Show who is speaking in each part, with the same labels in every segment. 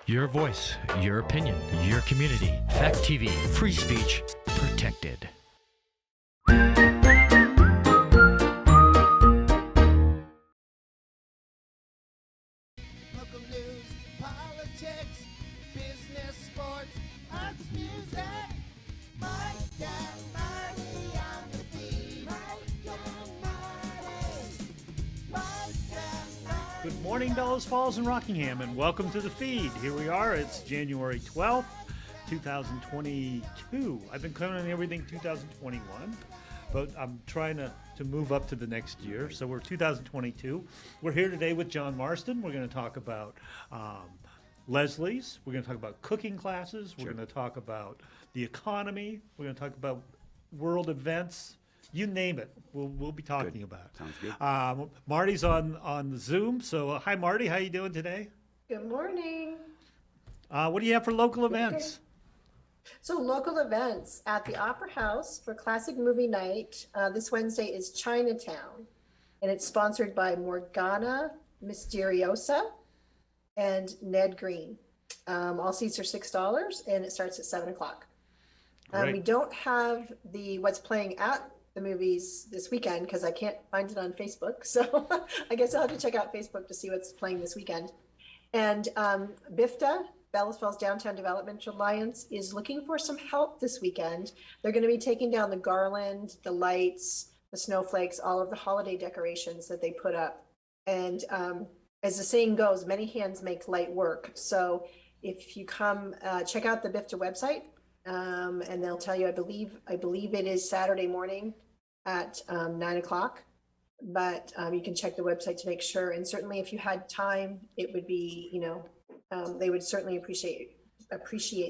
Speaker 1: Your voice, your opinion, your community. Fact TV, free speech protected.
Speaker 2: Local news, politics, business, sports, arts, music. Mike and Marty on the feed. Mike and Marty. Mike and Marty.
Speaker 3: Good morning, Dulles Falls and Rockingham, and welcome to the feed. Here we are. It's January 12th, 2022. I've been counting everything 2021, but I'm trying to move up to the next year. So we're 2022. We're here today with John Marston. We're going to talk about Leslie's. We're going to talk about cooking classes. We're going to talk about the economy. We're going to talk about world events. You name it, we'll be talking about.
Speaker 4: Sounds good.
Speaker 3: Marty's on the Zoom. So hi, Marty. How you doing today?
Speaker 5: Good morning.
Speaker 3: What do you have for local events?
Speaker 5: So local events at the Opera House for Classic Movie Night. This Wednesday is Chinatown, and it's sponsored by Morgana Mysteriosa and Ned Green. All seats are $6, and it starts at 7 o'clock.
Speaker 3: Great.
Speaker 5: We don't have what's playing at the movies this weekend because I can't find it on Facebook. So I guess I'll have to check out Facebook to see what's playing this weekend. And BIFTA, Bellas Falls Downtown Development Alliance, is looking for some help this weekend. They're going to be taking down the garland, the lights, the snowflakes, all of the holiday decorations that they put up. And as the saying goes, many hands make light work. So if you come, check out the BIFTA website, and they'll tell you, I believe it is Saturday morning at 9 o'clock. But you can check the website to make sure. And certainly if you had time, it would be, they would certainly appreciate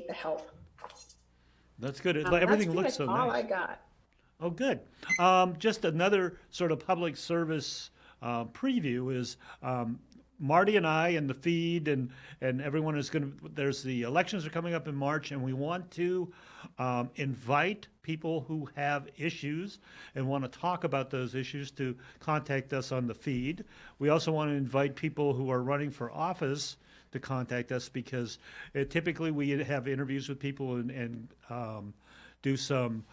Speaker 5: the help.
Speaker 3: That's good. Everything looks so nice.
Speaker 5: All I got.
Speaker 3: Oh, good. Just another sort of public service preview is Marty and I and the feed and everyone is going to, there's the elections are coming up in March, and we want to invite people who have issues and want to talk about those issues to contact us on the feed. We also want to invite people who are running for office to contact us because typically we have interviews with people and do some,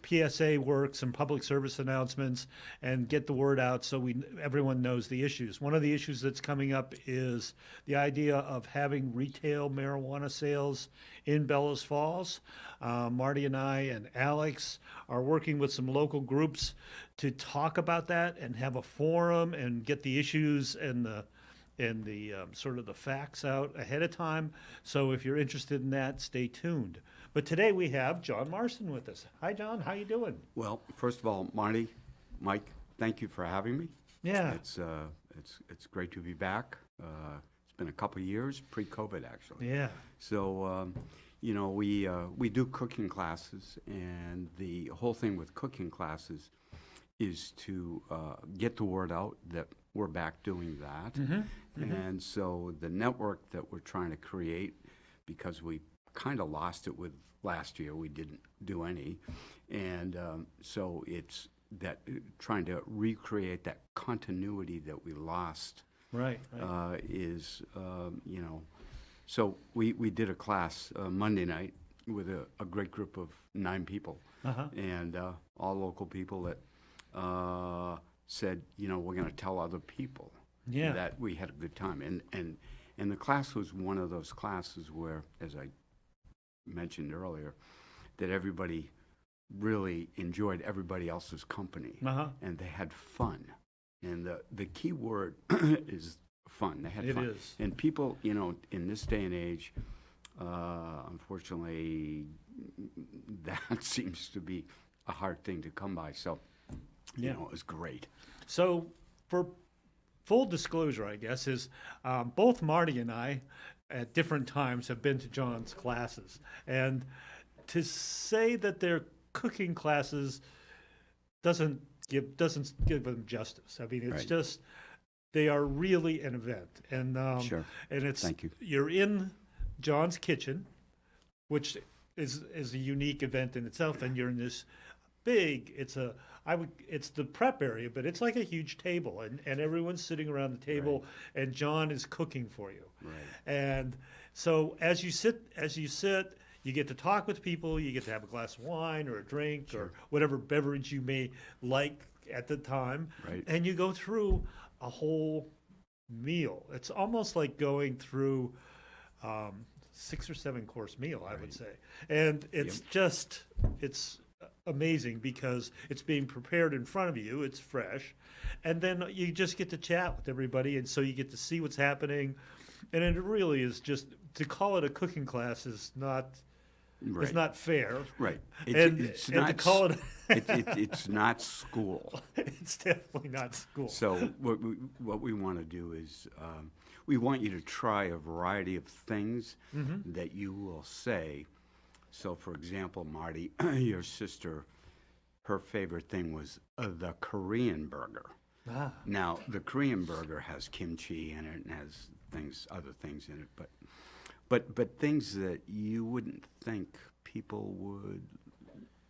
Speaker 3: PSA work, some public service announcements, and get the word out so everyone knows the issues. One of the issues that's coming up is the idea of having retail marijuana sales in Bellas Falls. Marty and I and Alex are working with some local groups to talk about that and have a forum and get the issues and the sort of the facts out ahead of time. So if you're interested in that, stay tuned. But today we have John Marston with us. Hi, John. How you doing?
Speaker 4: Well, first of all, Marty, Mike, thank you for having me.
Speaker 3: Yeah.
Speaker 4: It's great to be back. It's been a couple of years, pre-COVID actually.
Speaker 3: Yeah.
Speaker 4: So, we do cooking classes, and the whole thing with cooking classes is to get the word out that we're back doing that. And so the network that we're trying to create, because we kind of lost it with last year, we didn't do any, and so it's that trying to recreate that continuity that we lost.
Speaker 3: Right.
Speaker 4: So we did a class Monday night with a great group of 9 people, and all local people that said, we're going to tell other people that we had a good time. And the class was one of those classes where, as I mentioned earlier, that everybody really enjoyed everybody else's company, and they had fun. And the key word is fun. They had fun. It is. And people, in this day and age, unfortunately, that seems to be a hard thing to come by. So, it was great.
Speaker 3: So for full disclosure, I guess, is both Marty and I at different times have been to John's classes. And to say that they're cooking classes doesn't give them justice. I mean, it's just, they are really an event. And
Speaker 4: Sure.
Speaker 3: And it's,
Speaker 4: Thank you.
Speaker 3: You're in John's kitchen, which is a unique event in itself, and you're in this big, it's the prep area, but it's like a huge table, and everyone's sitting around the table, and John is cooking for you.
Speaker 4: Right.
Speaker 3: And So as you sit, you get to talk with people. You get to have a glass of wine or a drink or whatever beverage you may like at the time,
Speaker 4: Right.
Speaker 3: and you go through a whole meal. It's almost like going through 6 or 7 course meal, I would say, and it's just it's amazing because it's being prepared in front of you. It's fresh, and then you just get to chat with everybody, and so you get to see what's happening, and it really is just to call it a cooking class is not.
Speaker 4: Right.
Speaker 3: It's not fair.
Speaker 4: Right.
Speaker 3: And
Speaker 4: not
Speaker 3: to call it,
Speaker 4: it's not school.
Speaker 3: it's definitely not school.
Speaker 4: So what we want to do is we want you to try a variety of things that you will say. So, for example, Marty, your sister, her favorite thing was the Korean burger.
Speaker 3: Ah.
Speaker 4: Now, the Korean burger has kimchi in it and has other things in it, but things that you wouldn't think people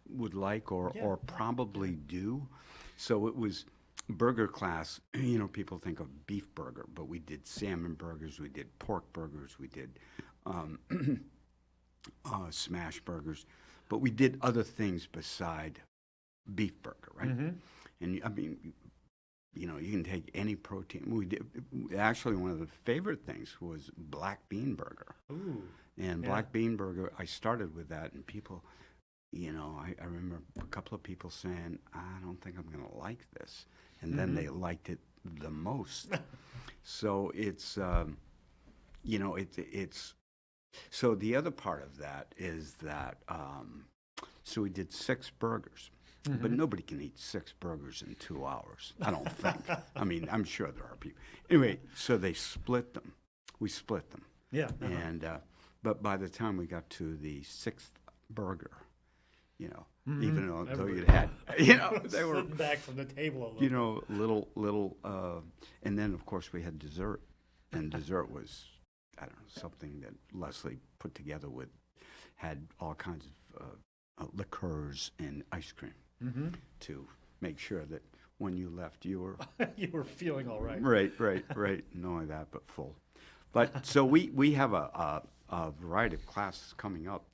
Speaker 4: would like or probably do. So it was burger class. You know, people think of beef burger, but we did salmon burgers, we did pork burgers, we did smash burgers, but we did other things beside beef burger, right? And I mean, you know, you can take any protein. We did actually one of the favorite things was black bean burger.
Speaker 3: Ooh.
Speaker 4: And black bean burger, I started with that, and people, you know, I remember a couple of people saying, I don't think I'm going to like this. And then they liked it the most. So it's, you know, it's, so the other part of that is that, so we did 6 burgers. But nobody can eat 6 burgers in 2 hours, I don't think. I mean, I'm sure there are people. Anyway, so they split them. We split them.
Speaker 3: Yeah.
Speaker 4: And but by the time we got to the 6th burger, you know, even though you had, you know, they were
Speaker 3: sitting back from the table a little.
Speaker 4: you know, little, and then of course we had dessert, and dessert was, I don't know, something that Leslie put together had all kinds of liqueurs and ice cream to make sure that when you left you were
Speaker 3: You were feeling all right.
Speaker 4: right. Not only that, but full. But so we have a variety of classes coming up,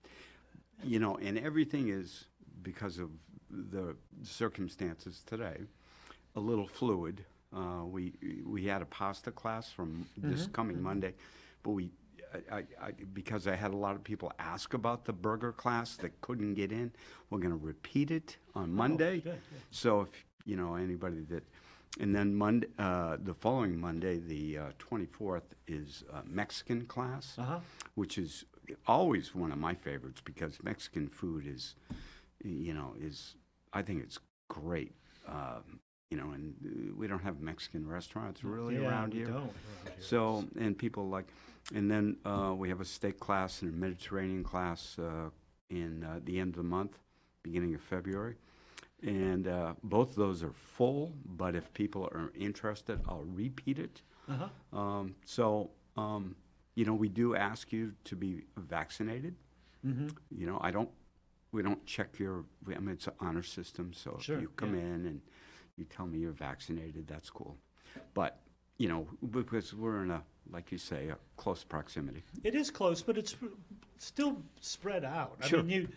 Speaker 4: you know, and everything is, because of the circumstances today, a little fluid. We had a pasta class from this coming Monday, but I because I had a lot of people ask about the burger class that couldn't get in, we're going to repeat it on Monday.
Speaker 3: Good.
Speaker 4: So if you know anybody that, and then Monday, the following Monday, the 24th, is Mexican class, which is always one of my favorites because Mexican food is, you know, I think it's great. You know, and we don't have Mexican restaurants really around
Speaker 3: we
Speaker 4: here.
Speaker 3: don't around here.
Speaker 4: So, and people like, and then we have a steak class and a Mediterranean class in the end of the month, beginning of February. And both of those are full, but if people are interested, I'll repeat it. You know, we do ask you to be vaccinated. You know, we don't check I mean, it's an honor system, so
Speaker 3: Sure,
Speaker 4: if you come in and you tell me you're vaccinated, that's cool. But, you know, because we're in like you say, a close proximity.
Speaker 3: It is close, but it's still spread out.
Speaker 4: Sure.
Speaker 3: I mean,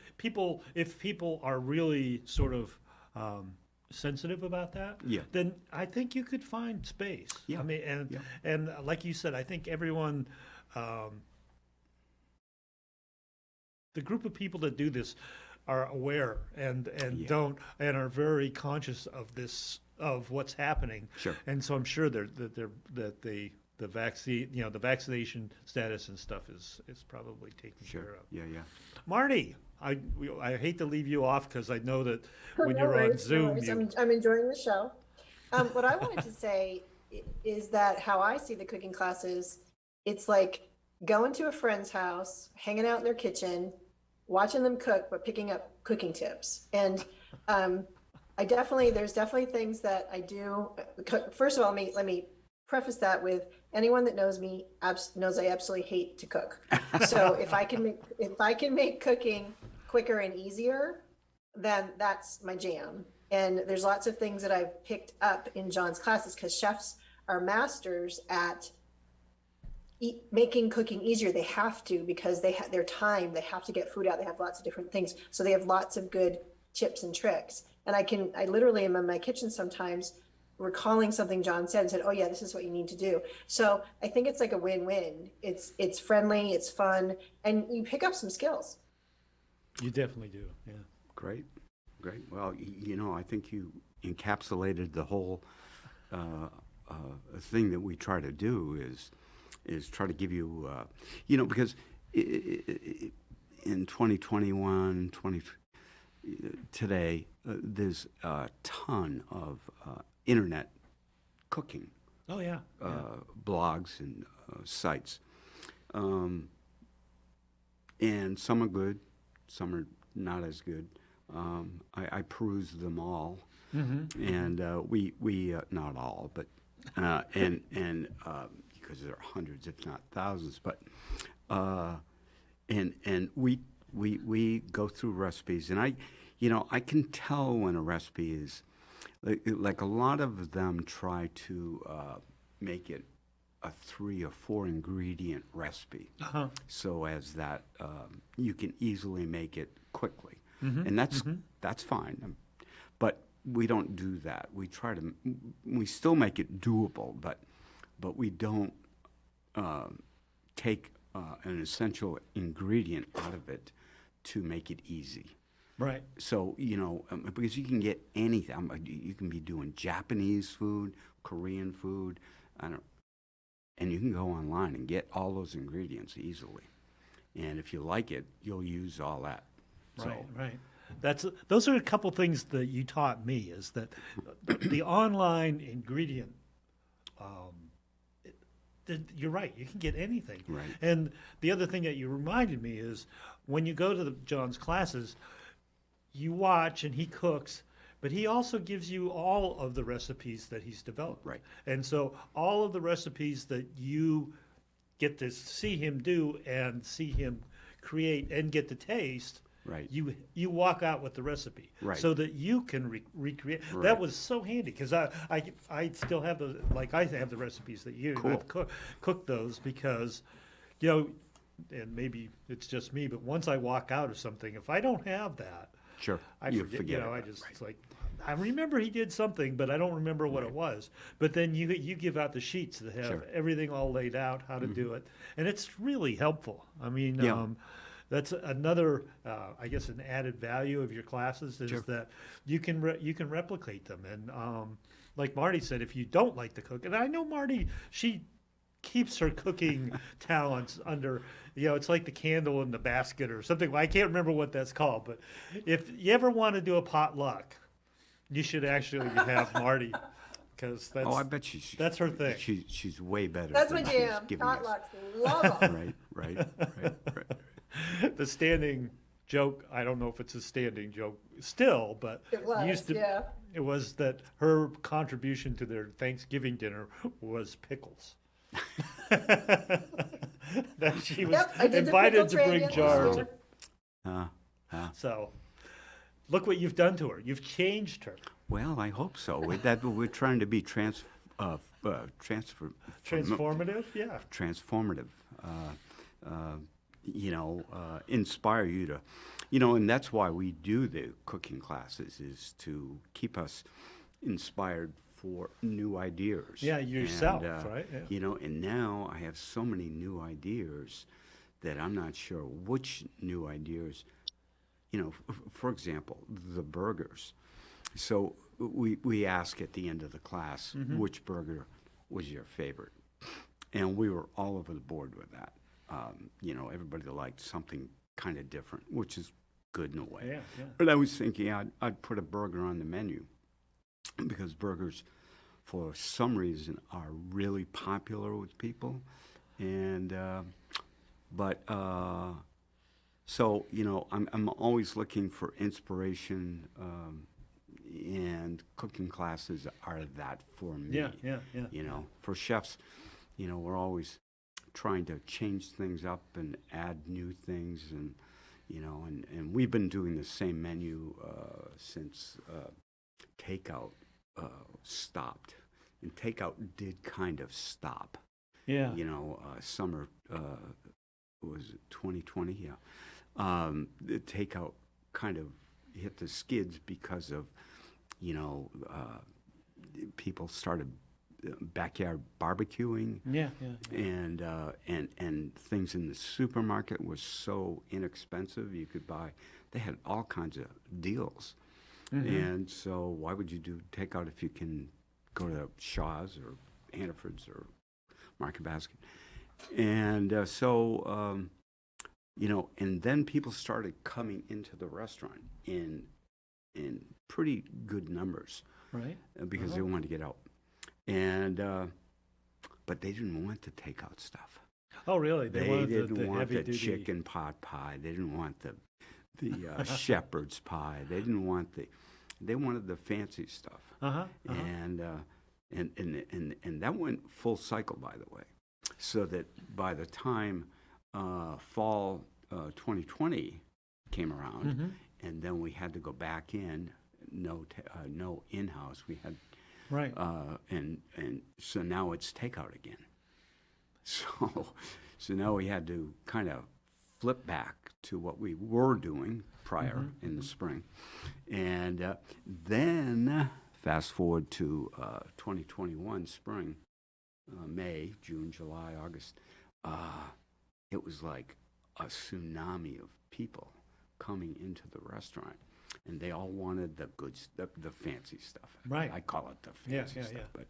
Speaker 3: if people are really sort of sensitive about that, then I think you could find space.
Speaker 4: Yeah.
Speaker 3: I mean, and like you said, I think everyone, the group of people that do this are aware and are very conscious of this, of what's happening.
Speaker 4: Sure.
Speaker 3: And so I'm sure the vaccine, you know, the vaccination status and stuff is probably taken care of.
Speaker 4: Yeah.
Speaker 3: Marty, I hate to leave you off because I know that when
Speaker 5: No
Speaker 3: you're on
Speaker 5: worries, no
Speaker 3: Zoom,
Speaker 5: worries. I'm enjoying the show. What I wanted to say is that how I see the cooking classes, it's like going to a friend's house, hanging out in their kitchen, watching them cook, but picking up cooking tips. And there's definitely things that I do. First of all, let me preface that with anyone that knows me knows I absolutely hate to cook. So if I can make cooking quicker and easier, then that's my jam. And there's lots of things that I've picked up in John's classes because chefs are masters at making cooking easier. They have to, because they have their time. They have to get food out. They have lots of different things. So they have lots of good tips and tricks. And I literally am in my kitchen sometimes recalling something John said and said, oh yeah, this is what you need to do. So I think it's like a win-win. It's friendly, it's fun, and you pick up some skills.
Speaker 3: You definitely do. Yeah.
Speaker 4: Great. Well, I think you encapsulated the whole thing that we try to do is try to give you, because in 2021, today, there's a ton of internet cooking.
Speaker 3: Oh yeah.
Speaker 4: Blogs and sites. And some are good, some are not as good. I peruse them all, and we not all, but and because there are hundreds, if not thousands, but and we go through recipes, and I can tell when a recipe is like a lot of them try to make it a 3 or 4 ingredient recipe, so as that you can easily make it quickly, and that's fine. But we don't do that. We still make it doable, but we don't take an essential ingredient out of it to make it easy.
Speaker 3: Right.
Speaker 4: So, because you can get anything. You can be doing Japanese food, Korean food, and you can go online and get all those ingredients easily. And if you like it, you'll use all that.
Speaker 3: Right. Those are a couple things that you taught me, is that the online ingredient, you're right, you can get anything.
Speaker 4: Right.
Speaker 3: And the other thing that you reminded me is when you go to John's classes, you watch and he cooks, but he also gives you all of the recipes that he's developed.
Speaker 4: Right.
Speaker 3: And so all of the recipes that you get to see him do and see him create and get to taste,
Speaker 4: Right.
Speaker 3: You walk out with the recipe,
Speaker 4: Right.
Speaker 3: so that you can recreate.
Speaker 4: Right.
Speaker 3: That was so handy, because I still have the, like, I have the recipes that you
Speaker 4: Cool.
Speaker 3: cook those, because and maybe it's just me, but once I walk out of something, if I don't have that,
Speaker 4: Sure.
Speaker 3: I
Speaker 4: You
Speaker 3: forget.
Speaker 4: it.
Speaker 3: I just it's like, I remember he did something, but I don't remember what it was. But then you give out the sheets that have
Speaker 4: Sure.
Speaker 3: everything all laid out, how to do it, and it's really helpful. I mean,
Speaker 4: Yeah.
Speaker 3: that's another, I guess, an added value of your classes is
Speaker 4: Sure.
Speaker 3: that you can replicate them. And like Marty said, if you don't like to cook, and I know Marty, she keeps her cooking talents under, it's like the candle in the basket or something. I can't remember what that's called, but if you ever want to do a potluck, you should actually have Marty, because
Speaker 4: I bet that's
Speaker 3: her thing.
Speaker 4: She's way better.
Speaker 5: That's my
Speaker 4: than she's
Speaker 5: jam.
Speaker 4: giving us.
Speaker 5: Potlucks, love them.
Speaker 4: Right.
Speaker 3: The standing joke, I don't know if it's a standing joke still, but
Speaker 5: It was, yeah.
Speaker 3: it was that her contribution to their Thanksgiving dinner was pickles. That she was
Speaker 5: Yep, I did the
Speaker 3: invited to
Speaker 5: pickle
Speaker 3: bring
Speaker 5: trade
Speaker 3: jars.
Speaker 5: yesterday.
Speaker 3: So look what you've done to her. You've changed her.
Speaker 4: Well, I hope so. We're trying to be
Speaker 3: Transformative, yeah.
Speaker 4: transformative. Inspire you to, and that's why we do the cooking classes, is to keep us inspired for new ideas.
Speaker 3: Yeah, yourself,
Speaker 4: And,
Speaker 3: right? Yeah.
Speaker 4: And now I have so many new ideas that I'm not sure which new ideas, for example, the burgers. So we ask at the end of the class, which burger was your favorite? And we were all over the board with that. Everybody liked something kind of different, which is good in a way.
Speaker 3: Yeah.
Speaker 4: But I was thinking I'd put a burger on the menu, because burgers, for some reason, are really popular with people. And, so, I'm always looking for inspiration, and cooking classes are that for me.
Speaker 3: Yeah.
Speaker 4: For chefs, we're always trying to change things up and add new things, and and we've been doing the same menu since takeout stopped, and takeout did kind of stop,
Speaker 3: Yeah.
Speaker 4: Summer, was it 2020? Yeah. The takeout kind of hit the skids because of, people started backyard barbecuing.
Speaker 3: Yeah.
Speaker 4: And things in the supermarket was so inexpensive. You could buy, they had all kinds of deals. And so why would you do takeout if you can go to Shaw's or Hannaford's or Market Basket? And and then people started coming into the restaurant in pretty good numbers,
Speaker 3: Right.
Speaker 4: because they wanted to get out. And but they didn't want the takeout stuff.
Speaker 3: Oh, really?
Speaker 4: They
Speaker 3: wanted
Speaker 4: didn't want the
Speaker 3: heavy-duty-
Speaker 4: chicken pot pie. They didn't want the shepherd's pie. They wanted the fancy stuff. And that went full cycle, by the way, so that by the time fall 2020 came around, and then we had to go back in, no in-house. We had
Speaker 3: Right.
Speaker 4: and so now it's takeout again. So now we had to kind of flip back to what we were doing prior in the spring, and then fast forward to 2021 spring, May, June, July, August. It was like a tsunami of people coming into the restaurant. And they all wanted the good, the fancy stuff.
Speaker 3: Right.
Speaker 4: I call it the
Speaker 3: Yeah,
Speaker 4: fancy
Speaker 3: yeah,
Speaker 4: stuff.
Speaker 3: yeah.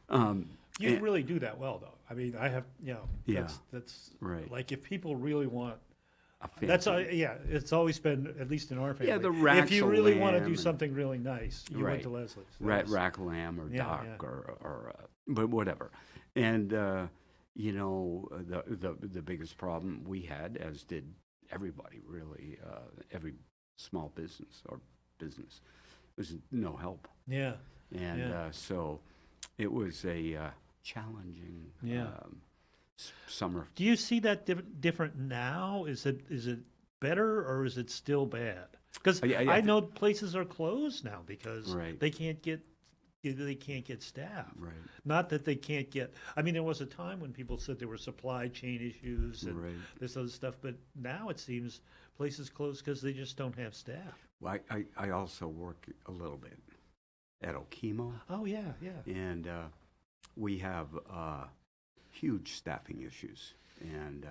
Speaker 4: But
Speaker 3: You
Speaker 4: and-
Speaker 3: really do that well, though. I mean, I have,
Speaker 4: Yeah.
Speaker 3: that's
Speaker 4: Right.
Speaker 3: like if people really want,
Speaker 4: a fancy,
Speaker 3: that's it's always been, at least in our family.
Speaker 4: Yeah, the
Speaker 3: if
Speaker 4: racks
Speaker 3: you
Speaker 4: of
Speaker 3: really want to
Speaker 4: lamb
Speaker 3: do
Speaker 4: and-
Speaker 3: something really nice, you went
Speaker 4: Right.
Speaker 3: to Leslie's.
Speaker 4: rack lamb or
Speaker 3: Yeah,
Speaker 4: duck
Speaker 3: yeah.
Speaker 4: or but whatever. And the biggest problem we had, as did everybody really, every small business or business, was no help.
Speaker 3: Yeah.
Speaker 4: And
Speaker 3: Yeah.
Speaker 4: so it was a challenging
Speaker 3: Yeah.
Speaker 4: Summer.
Speaker 3: Do you see that different now? Is it better or is it still bad? Because I know places are closed now because
Speaker 4: Right.
Speaker 3: they can't get staff.
Speaker 4: Right.
Speaker 3: Not that they can't get. I mean, there was a time when people said there were supply chain issues and
Speaker 4: Right.
Speaker 3: this other stuff, but now it seems places closed because they just don't have staff.
Speaker 4: Well, I also work a little bit at Okemo,
Speaker 3: Oh yeah.
Speaker 4: and we have huge staffing issues. And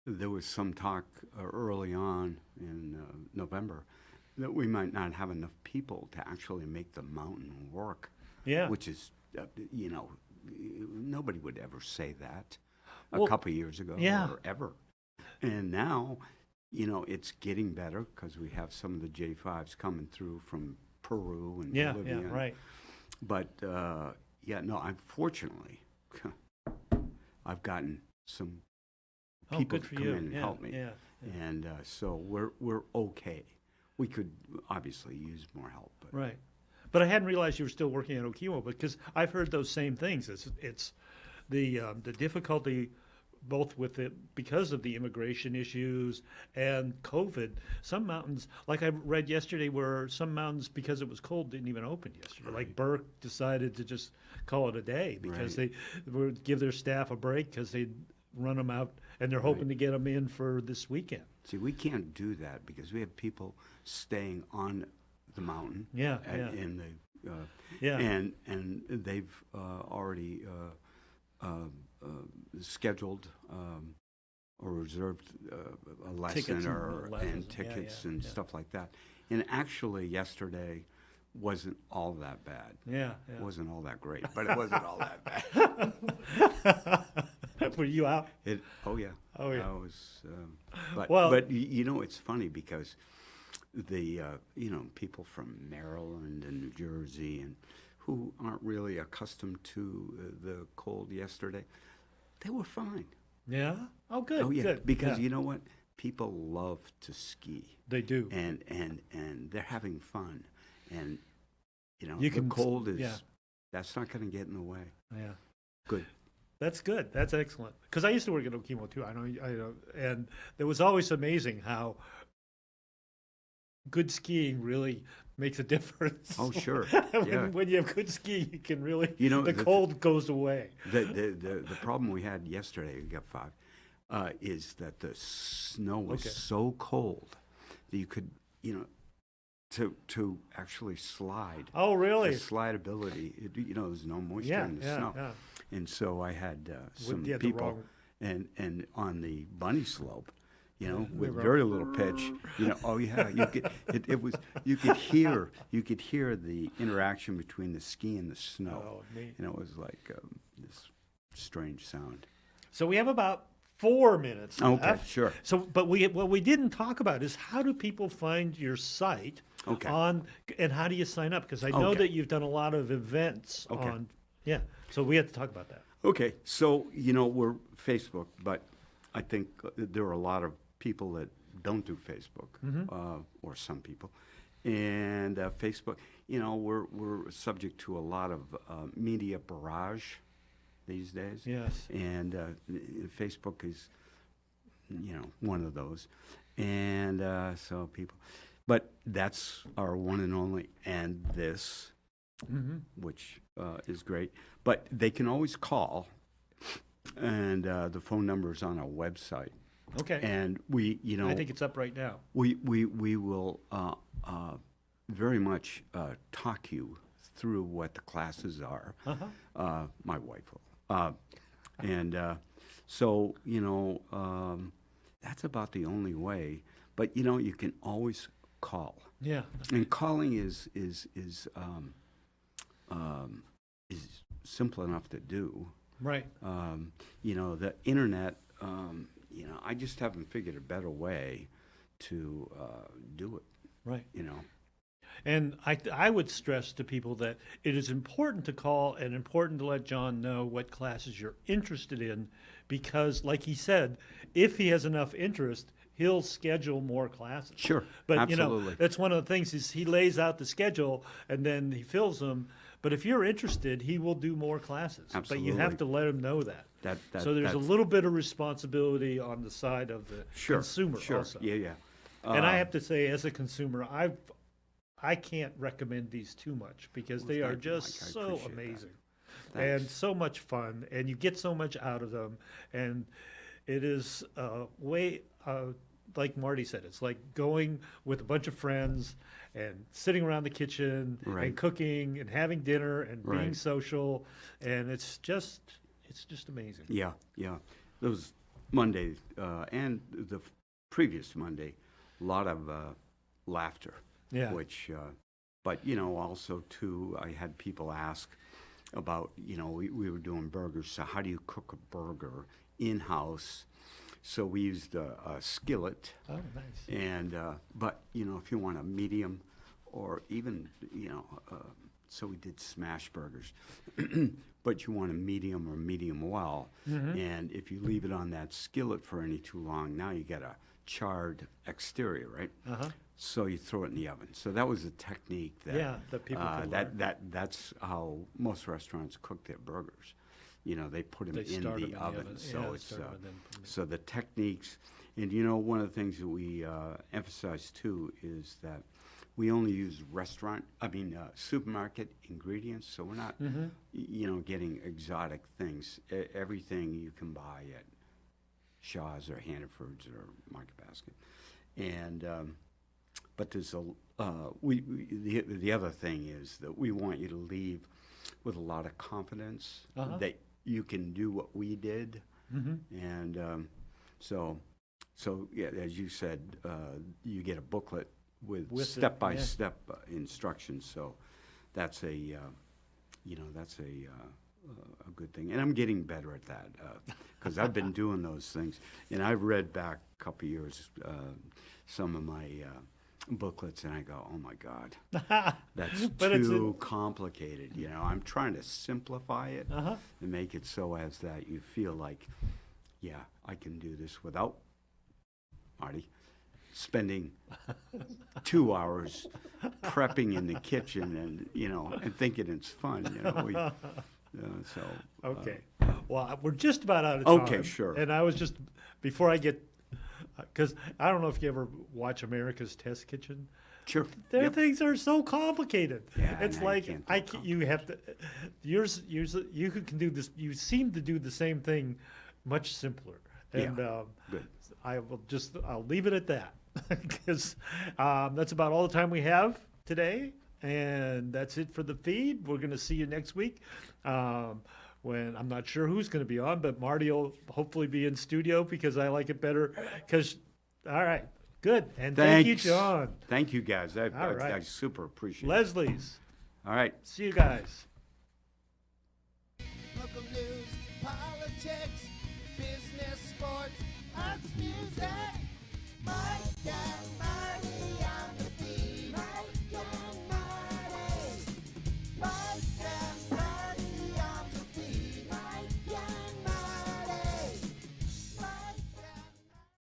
Speaker 4: there was some talk early on in November that we might not have enough people to actually make the mountain work.
Speaker 3: Yeah.
Speaker 4: Which is, nobody would ever say that
Speaker 3: Well,
Speaker 4: a couple of years ago
Speaker 3: yeah.
Speaker 4: or ever. And now, it's getting better because we have some of the J5s coming through from Peru and
Speaker 3: Yeah.
Speaker 4: Bolivia.
Speaker 3: Yeah. Right.
Speaker 4: But, unfortunately, I've gotten some
Speaker 3: Oh,
Speaker 4: people
Speaker 3: good
Speaker 4: to
Speaker 3: for
Speaker 4: come
Speaker 3: you.
Speaker 4: in and
Speaker 3: Yeah,
Speaker 4: help me.
Speaker 3: Yeah.
Speaker 4: And so we're okay. We could obviously use more help. But
Speaker 3: Right. But I hadn't realized you were still working at Okemo because I've heard those same things. It's the difficulty both with it because of the immigration issues and COVID. Some mountains, like I read yesterday, where some mountains, because it was cold, didn't even open yesterday. Like Burke decided to just call it a day because they would give their staff a break because they'd run them out and they're hoping to get them in for this weekend.
Speaker 4: See, we can't do that because we have people staying on the mountain.
Speaker 3: Yeah,
Speaker 4: In the
Speaker 3: Yeah.
Speaker 4: and they've already scheduled or reserved a lesson
Speaker 3: Tickets and lessons.
Speaker 4: and
Speaker 3: Yeah,
Speaker 4: tickets
Speaker 3: yeah,
Speaker 4: and
Speaker 3: yeah.
Speaker 4: stuff like that. And actually, yesterday wasn't all that bad.
Speaker 3: Yeah.
Speaker 4: It wasn't all that great, but it wasn't all that bad.
Speaker 3: Were you out?
Speaker 4: Oh yeah.
Speaker 3: Oh, yeah.
Speaker 4: I was, but
Speaker 3: Well-
Speaker 4: it's funny because the people from Maryland and New Jersey and who aren't really accustomed to the cold yesterday, they were fine.
Speaker 3: Yeah. Oh, good.
Speaker 4: Oh yeah,
Speaker 3: Good.
Speaker 4: because
Speaker 3: Yeah.
Speaker 4: you know what? People love to ski,
Speaker 3: They do.
Speaker 4: and they're having fun, and
Speaker 3: You
Speaker 4: the
Speaker 3: can-
Speaker 4: cold is
Speaker 3: yeah.
Speaker 4: that's not going to get in the way.
Speaker 3: Yeah.
Speaker 4: Good.
Speaker 3: That's good. That's excellent. Because I used to work at Okemo too. I know, and it was always amazing how good skiing really makes a difference.
Speaker 4: Oh, sure.
Speaker 3: when,
Speaker 4: Yeah.
Speaker 3: when you have good ski, you can really,
Speaker 4: You know,
Speaker 3: the cold goes away.
Speaker 4: The problem we had yesterday, we got 5, is that the snow was so cold that you could, to actually slide.
Speaker 3: Oh, really?
Speaker 4: The slidability, there's no moisture
Speaker 3: Yeah,
Speaker 4: in the
Speaker 3: yeah,
Speaker 4: snow.
Speaker 3: yeah.
Speaker 4: And so I had some
Speaker 3: you had the
Speaker 4: people,
Speaker 3: wrong-
Speaker 4: and on the bunny slope, with
Speaker 3: wrong.
Speaker 4: very little pitch, oh yeah, you could hear the interaction between the ski and the snow.
Speaker 3: Oh, neat.
Speaker 4: And it was like this strange sound.
Speaker 3: So we have about 4 minutes
Speaker 4: Okay,
Speaker 3: left.
Speaker 4: sure.
Speaker 3: So, but what we didn't talk about is how do people find your site
Speaker 4: Okay.
Speaker 3: and how do you sign up? Because I know
Speaker 4: Okay.
Speaker 3: that you've done a lot of events
Speaker 4: Okay.
Speaker 3: on, yeah. So we have to talk about that.
Speaker 4: Okay, so we're Facebook, but I think there are a lot of people that don't do Facebook, or some people, and Facebook. We're subject to a lot of media barrage these days.
Speaker 3: Yes.
Speaker 4: And Facebook is, one of those, and so people, but that's our one and only, and this, which is great. But they can always call, and the phone number is on our website.
Speaker 3: Okay.
Speaker 4: And we,
Speaker 3: I think it's up right now.
Speaker 4: we will very much talk you through what the classes are. My wife will. And so, that's about the only way. But, you can always call.
Speaker 3: Yeah.
Speaker 4: And calling is simple enough to do.
Speaker 3: Right.
Speaker 4: The internet, I just haven't figured a better way to do it,
Speaker 3: Right.
Speaker 4: you know.
Speaker 3: And I would stress to people that it is important to call and important to let John know what classes you're interested in, because, like he said, if he has enough interest, he'll schedule more classes.
Speaker 4: Sure,
Speaker 3: But
Speaker 4: absolutely.
Speaker 3: that's one of the things is he lays out the schedule and then he fills them. But if you're interested, he will do more classes. But you have
Speaker 4: Absolutely.
Speaker 3: to let him know that. So there's a
Speaker 4: that's-
Speaker 3: little bit of responsibility on the side of the
Speaker 4: Sure,
Speaker 3: consumer
Speaker 4: sure.
Speaker 3: also.
Speaker 4: Yeah, yeah.
Speaker 3: And I have to say, as a consumer, I can't recommend these too much because they are
Speaker 4: thank you,
Speaker 3: just
Speaker 4: Mike. I
Speaker 3: so
Speaker 4: appreciate that.
Speaker 3: amazing
Speaker 4: Thanks.
Speaker 3: and so much fun, and you get so much out of them. And it is like Marty said, it's like going with a bunch of friends and sitting around the kitchen and
Speaker 4: Right.
Speaker 3: cooking and having dinner and being
Speaker 4: Right.
Speaker 3: social, and it's just amazing.
Speaker 4: Yeah, yeah. Those Monday and the previous Monday, a lot of laughter.
Speaker 3: Yeah.
Speaker 4: Which, but also too, I had people ask about, we were doing burgers. So how do you cook a burger in house? So we used a skillet.
Speaker 3: Oh, nice.
Speaker 4: And but if you want a medium, or even so we did smash burgers, but you want a medium or medium well, and if you leave it on that skillet for any too long, now you get a charred exterior, right? So you throw it in the oven. So that was a technique that
Speaker 3: that people could learn.
Speaker 4: that's how most restaurants cook their burgers. They put them
Speaker 3: They
Speaker 4: in
Speaker 3: start 'em
Speaker 4: the
Speaker 3: in the
Speaker 4: oven.
Speaker 3: oven.
Speaker 4: So
Speaker 3: Yeah,
Speaker 4: it's
Speaker 3: start 'em and then put 'em in.
Speaker 4: so the techniques, and one of the things that we emphasize too is that we only use supermarket ingredients. So we're not, getting exotic things. Everything you can buy at Shaw's or Hannaford's or Market Basket, and but there's the other thing is that we want you to leave with a lot of confidence that you can do what we did, and so yeah, as you said, you get a booklet with step-by-step instructions. So that's a good thing, and I'm getting better at that because I've been doing those things, and I've read back a couple of years some of my booklets, and I go, oh my God, that's
Speaker 3: But it's
Speaker 4: too complicated. I'm trying to simplify it and make it so as that you feel like, yeah, I can do this without Marty spending 2 hours prepping in the kitchen and thinking it's fun.
Speaker 3: Okay. Well, we're just about out of time.
Speaker 4: Okay, sure.
Speaker 3: And I was just, before I get, because I don't know if you ever watch America's Test Kitchen.
Speaker 4: Sure.
Speaker 3: Their
Speaker 4: Yep.
Speaker 3: things are so complicated.
Speaker 4: Yeah,
Speaker 3: It's
Speaker 4: no, you
Speaker 3: like
Speaker 4: can't do
Speaker 3: I
Speaker 4: it
Speaker 3: can, you have to. You can do this. You seem to do the same thing, much simpler. And
Speaker 4: Good.
Speaker 3: I'll leave it at that because that's about all the time we have today, and that's it for the feed. We're going to see you next week. When I'm not sure who's going to be on, but Marty will hopefully be in studio because I like it better. All right, good, and thank you,
Speaker 4: Thanks.
Speaker 3: John.
Speaker 4: Thank you, guys. I
Speaker 3: right.
Speaker 4: super appreciate it.
Speaker 3: Leslie's.
Speaker 4: All right.
Speaker 3: See you guys.
Speaker 2: Local news, politics, business, sports, arts, music. Mike and Marty on the